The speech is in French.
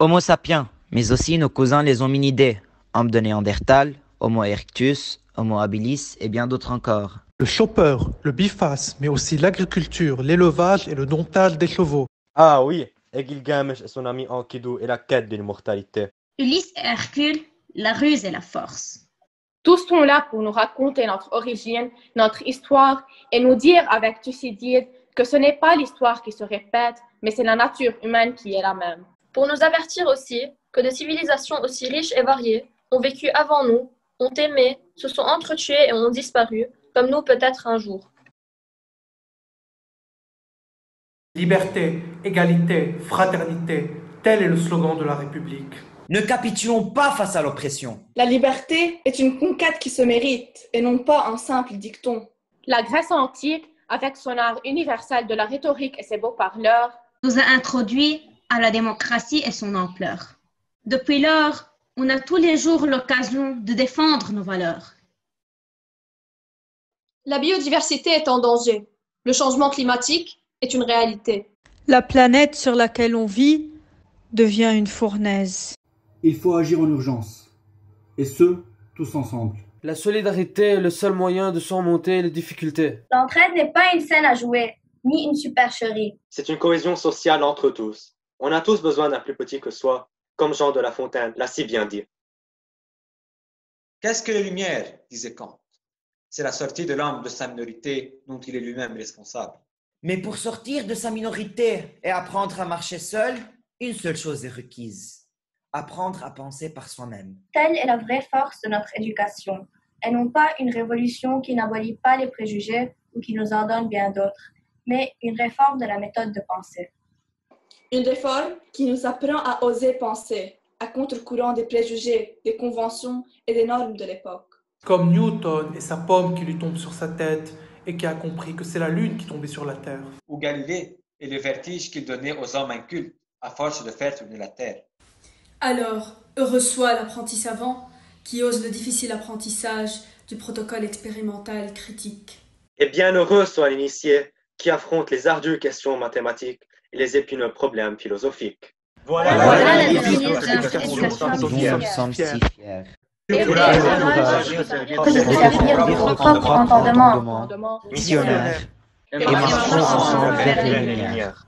Homo sapiens, mais aussi nos cousins les hominidés, hommes de Néandertal, Homo erectus, Homo habilis et bien d'autres encore. Le chopper, le biface, mais aussi l'agriculture, l'élevage et le domptage des chevaux. Ah oui, et Gilgamesh et son ami Enkidu et la quête de l'immortalité. Ulysse et Hercule, la ruse et la force. Tous sont là pour nous raconter notre origine, notre histoire et nous dire avec Thucydide que ce n'est pas l'histoire qui se répète, mais c'est la nature humaine qui est la même. Pour nous avertir aussi que des civilisations aussi riches et variées ont vécu avant nous, ont aimé, se sont entretuées et ont disparu, comme nous peut-être un jour. Liberté, égalité, fraternité, tel est le slogan de la République. Ne capitulons pas face à l'oppression. La liberté est une conquête qui se mérite et non pas un simple dicton. La Grèce antique, avec son art universel de la rhétorique et ses beaux parleurs, nous a introduits à la démocratie et son ampleur. Depuis lors, on a tous les jours l'occasion de défendre nos valeurs. La biodiversité est en danger. Le changement climatique est une réalité. La planète sur laquelle on vit devient une fournaise. Il faut agir en urgence, et ce, tous ensemble. La solidarité est le seul moyen de surmonter les difficultés. L'entraide n'est pas une scène à jouer, ni une supercherie. C'est une cohésion sociale entre tous. On a tous besoin d'un plus petit que soi, comme Jean de La Fontaine l'a si bien dit. Qu'est-ce que les Lumières, disait Kant? C'est la sortie de l'homme de sa minorité dont il est lui-même responsable. Mais pour sortir de sa minorité et apprendre à marcher seul, une seule chose est requise. Apprendre à penser par soi-même. Telle est la vraie force de notre éducation, et non pas une révolution qui n'abolit pas les préjugés ou qui nous en donne bien d'autres, mais une réforme de la méthode de pensée. Une réforme qui nous apprend à oser penser, à contre-courant des préjugés, des conventions et des normes de l'époque. Comme Newton et sa pomme qui lui tombe sur sa tête et qui a compris que c'est la lune qui tombait sur la terre. Ou Galilée et le vertige qu'il donnait aux hommes incultes à force de faire tourner la terre. Alors, heureux soit l'apprenti savant qui ose le difficile apprentissage du protocole expérimental critique. Et bien heureux soit l'initié qui affronte les ardues questions mathématiques et les épineux problèmes philosophiques. Voilà la éducation dont nous sommes si fiers. Et courage que de servir votre propre entendement. Missionnaire, et marchons ensemble vers les lumières.